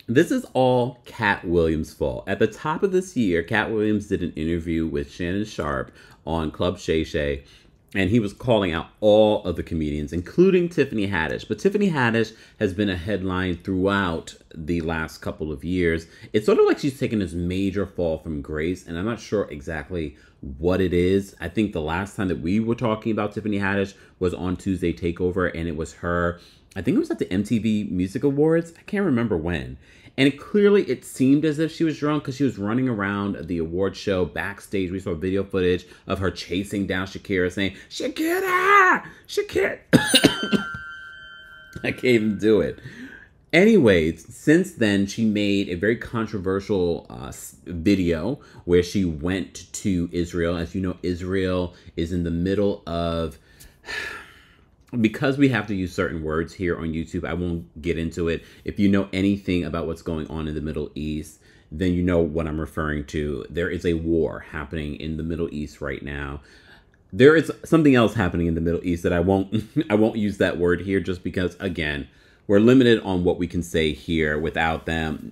This is all Cat Williams' fault. At the top of this year, Cat Williams did an interview with Shannon Sharp on Club Shay Shay, and he was calling out all of the comedians, including Tiffany Haddish. But Tiffany Haddish has been a headline throughout the last couple of years. It's sort of like she's taken this major fall from grace, and I'm not sure exactly what it is. I think the last time that we were talking about Tiffany Haddish was on Tuesday Takeover, and it was her, I think it was at the MTV Music Awards. I can't remember when. And it seemed as if she was drunk because she was running around the award show backstage. We saw video footage of her chasing down Shakira saying, Shakira! Shakira! I can't even do it. Anyways, since then, she made a very controversial video where she went to Israel. As you know, Israel is in the middle of... Because we have to use certain words here on YouTube, I won't get into it. If you know anything about what's going on in the Middle East, then you know what I'm referring to. There is a war happening in the Middle East right now. There is something else happening in the Middle East that I won't use that word here just because, again, we're limited on what we can say here without them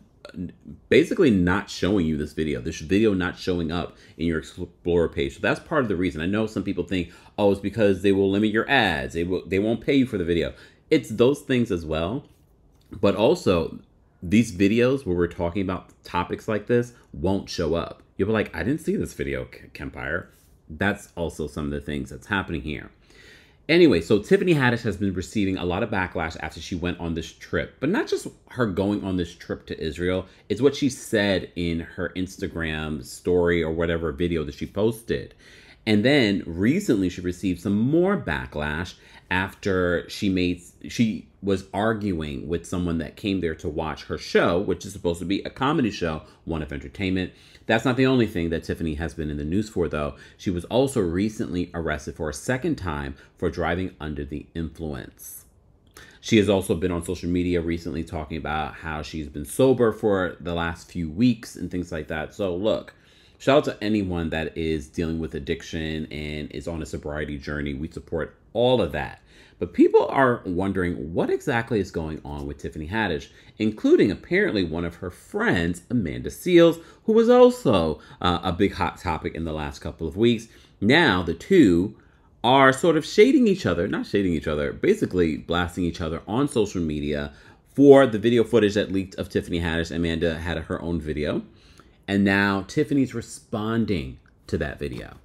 basically not showing you this video not showing up in your Explorer page. So that's part of the reason. I know some people think, oh, it's because they will limit your ads. They won't pay you for the video. It's those things as well. But also, these videos where we're talking about topics like this won't show up. You'll be like, I didn't see this video, Kempire. That's also some of the things that's happening here. Anyway, so Tiffany Haddish has been receiving a lot of backlash after she went on this trip. But not just her going on this trip to Israel. It's what she said in her Instagram story or whatever video that she posted. And then recently she received some more backlash after she was arguing with someone that came there to watch her show, which is supposed to be a comedy show, one of entertainment. That's not the only thing that Tiffany has been in the news for, though. She was also recently arrested for a second time for driving under the influence. She has also been on social media recently talking about how she's been sober for the last few weeks and things like that. So look, shout out to anyone that is dealing with addiction and is on a sobriety journey. We support all of that. But people are wondering what exactly is going on with Tiffany Haddish, including apparently one of her friends, Amanda Seales, who was also a big hot topic in the last couple of weeks. Now the two are sort of basically blasting each other on social media for the video footage that leaked of Tiffany Haddish. Amanda had her own video, and now Tiffany's responding to that video.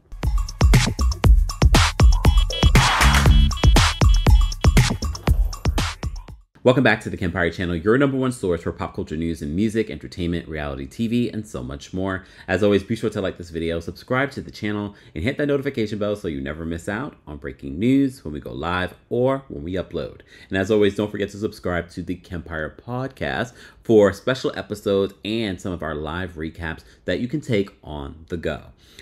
Welcome back to the Kempire channel, your #1 source for pop culture news and music, entertainment, reality TV, and so much more. As always, be sure to like this video, subscribe to the channel, and hit that notification bell so you never miss out on breaking news when we go live or when we upload. And as always, don't forget to subscribe to the Kempire podcast for special episodes and some of our live recaps that you can take on the go.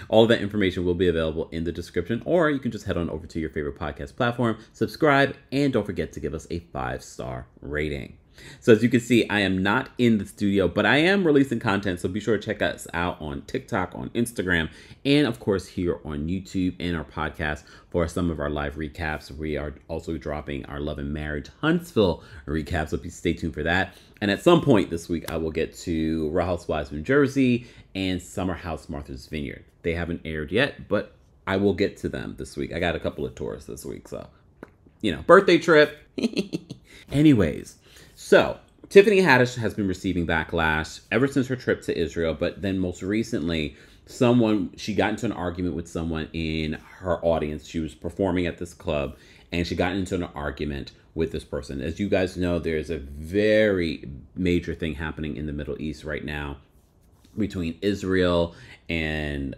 All of that information will be available in the description, or you can just head on over to your favorite podcast platform, subscribe, and don't forget to give us a 5-star rating. So as you can see, I am not in the studio, but I am releasing content, so be sure to check us out on TikTok, on Instagram, and of course here on YouTube and our podcast for some of our live recaps. We are also dropping our Love and Marriage Huntsville recap, so please stay tuned for that. And at some point this week, I will get to Real Housewives of New Jersey and Summer House Martha's Vineyard. They haven't aired yet, but I will get to them this week. I got a couple of tours this week, so, you know, birthday trip. Anyways, so Tiffany Haddish has been receiving backlash ever since her trip to Israel, but then most recently, she got into an argument with someone in her audience. She was performing at this club, and she got into an argument with this person. As you guys know, there's a very major thing happening in the Middle East right now between Israel and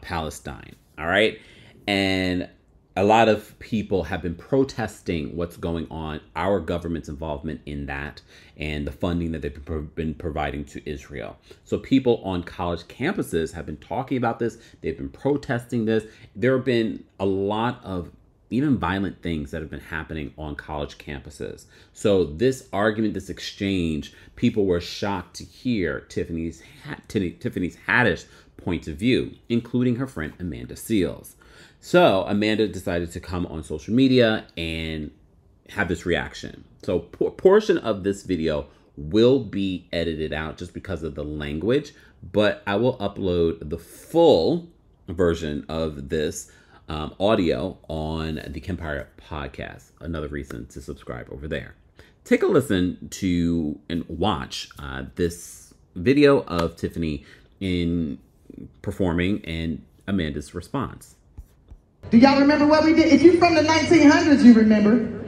Palestine, all right? And a lot of people have been protesting what's going on, our government's involvement in that, and the funding that they've been providing to Israel. So people on college campuses have been talking about this. They've been protesting this. There have been a lot of even violent things that have been happening on college campuses. So this argument, this exchange, people were shocked to hear Tiffany's Haddish point of view, including her friend Amanda Seales. So Amanda decided to come on social media and have this reaction. So portion of this video will be edited out just because of the language, but I will upload the full version of this audio on the Kempire podcast. Another reason to subscribe over there. Take a listen to and watch this video of Tiffany in performing and Amanda's response. Do y'all remember what we did? If you're from the 1900s, you remember.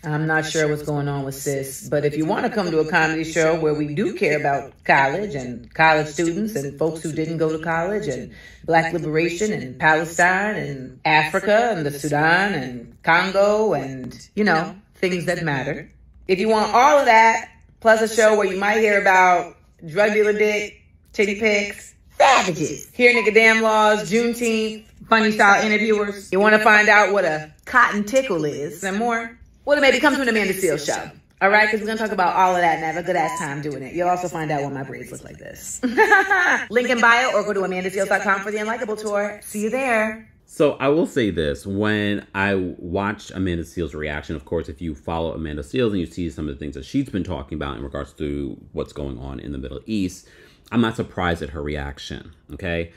I'm not sure what's going on with sis, but if you want to come to a comedy show where we do care about college and college students and folks who didn't go to college and black liberation and Palestine and Africa and the Sudan and Congo and, you know, things that matter. If you want all of that, plus a show where you might hear about drug dealer dick, titty pics, savages, hear nigga damn laws, Juneteenth, funny style interviewers, you want to find out what a cotton tickle is and more, well, maybe come to an Amanda Seales show. All right, because we're going to talk about all of that and have a good-ass time doing it. You'll also find out why my braids look like this. Link in bio or go to amandaseales.com for the Unlikable tour. See you there. So I will say this. When I watched Amanda Seales' reaction, of course, if you follow Amanda Seales and you see some of the things that she's been talking about in regards to what's going on in the Middle East, I'm not surprised at her reaction, okay?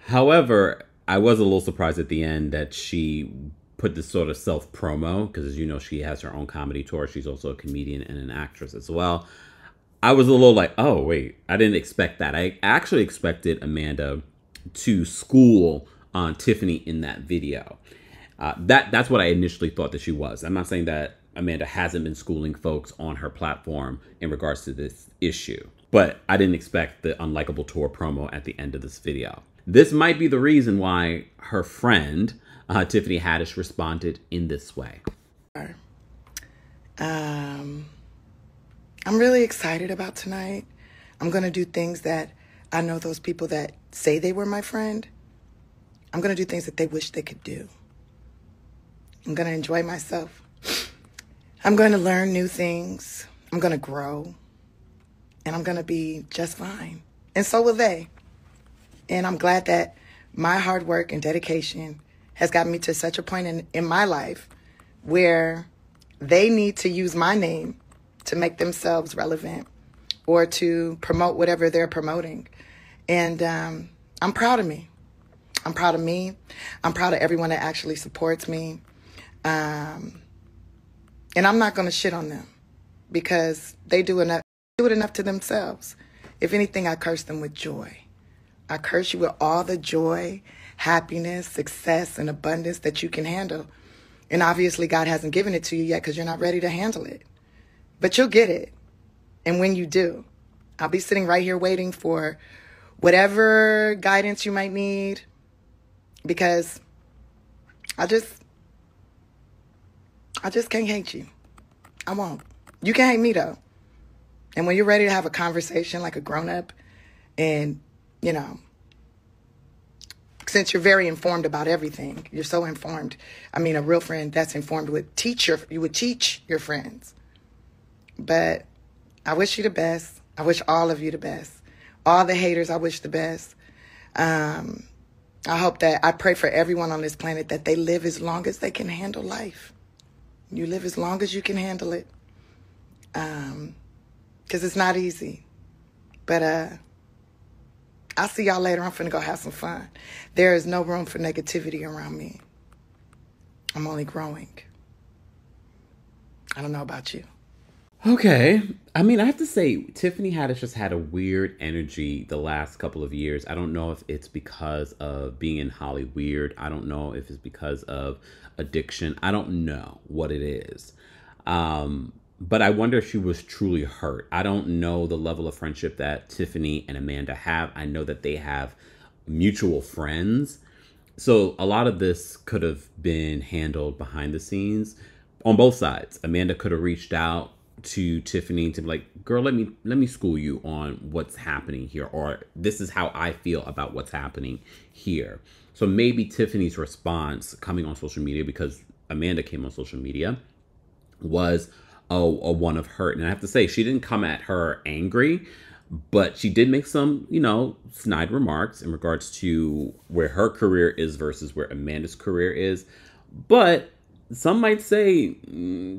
However, I was a little surprised at the end that she put this sort of self-promo, because as you know, she has her own comedy tour. She's also a comedian and an actress as well. I was a little like, oh, wait, I didn't expect that. I actually expected Amanda to school on Tiffany in that video. That's what I initially thought that she was. I'm not saying that Amanda hasn't been schooling folks on her platform in regards to this issue, but I didn't expect the Unlikable tour promo at the end of this video. This might be the reason why her friend, Tiffany Haddish, responded in this way. I'm really excited about tonight. I'm going to do things that I know those people that say they were my friend, I'm going to do things that they wish they could do. I'm going to enjoy myself. I'm going to learn new things. I'm going to grow. And I'm going to be just fine. And so will they. And I'm glad that my hard work and dedication has gotten me to such a point in my life where they need to use my name to make themselves relevant or to promote whatever they're promoting. And I'm proud of me. I'm proud of me. I'm proud of everyone that actually supports me. And I'm not going to shit on them because they do it enough to themselves. If anything, I curse them with joy. I curse you with all the joy, happiness, success, and abundance that you can handle. And obviously, God hasn't given it to you yet because you're not ready to handle it. But you'll get it. And when you do, I'll be sitting right here waiting for whatever guidance you might need, because I just can't hate you. I won't. You can hate me, though. And when you're ready to have a conversation like a grown-up and, you know, since you're very informed about everything, you're so informed. I mean, a real friend that's informed would teach your friends. But I wish you the best. I wish all of you the best. All the haters, I wish the best. I pray for everyone on this planet that they live as long as they can handle life. You live as long as you can handle it. Because it's not easy. But I'll see y'all later. I'm finna go have some fun. There is no room for negativity around me. I'm only growing. I don't know about you. Okay. I mean, I have to say, Tiffany Haddish just had a weird energy the last couple of years. I don't know if it's because of being in Hollywood. I don't know if it's because of addiction. I don't know what it is. But I wonder if she was truly hurt. I don't know the level of friendship that Tiffany and Amanda have. I know that they have mutual friends. So a lot of this could have been handled behind the scenes on both sides. Amanda could have reached out to Tiffany to be like, girl, let me school you on what's happening here, or this is how I feel about what's happening here. So maybe Tiffany's response coming on social media, because Amanda came on social media, was a one of hurt. And I have to say, she didn't come at her angry, but she did make some, snide remarks in regards to where her career is versus where Amanda's career is. But some might say,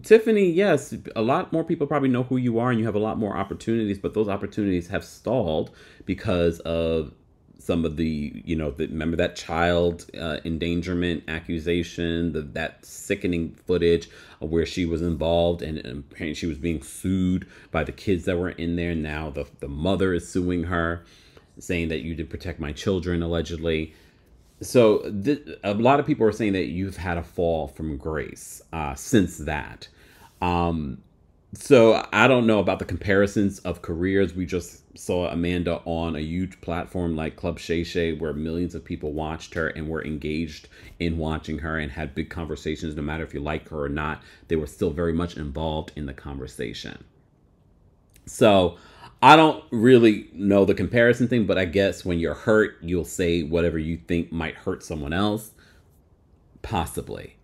Tiffany, yes, a lot more people probably know who you are and you have a lot more opportunities, but those opportunities have stalled because of some of the, remember that child endangerment accusation, that sickening footage of where she was involved, and apparently she was being sued by the kids that were in there. Now the mother is suing her, saying that you didn't protect my children, allegedly. So a lot of people are saying that you've had a fall from grace since that. So I don't know about the comparisons of careers. We just saw Amanda on a huge platform like Club Shay Shay, where millions of people watched her and were engaged in watching her and had big conversations. No matter if you like her or not, they were still very much involved in the conversation. So I don't really know the comparison thing, but I guess when you're hurt, you'll say whatever you think might hurt someone else. Possibly.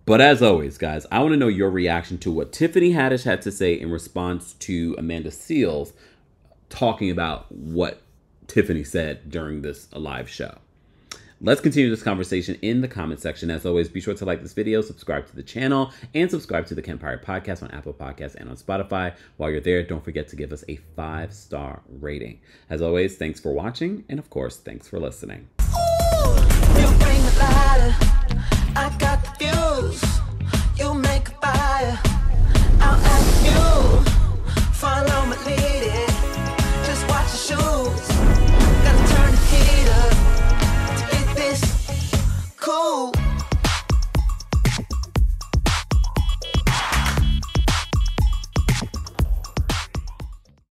But as always, guys, I want to know your reaction to what Tiffany Haddish had to say in response to Amanda Seales talking about what Tiffany said during this live show. Let's continue this conversation in the comment section. As always, be sure to like this video, subscribe to the channel, and subscribe to the Kempire podcast on Apple Podcasts and on Spotify. While you're there, don't forget to give us a 5-star rating. As always, thanks for watching, and of course, thanks for listening.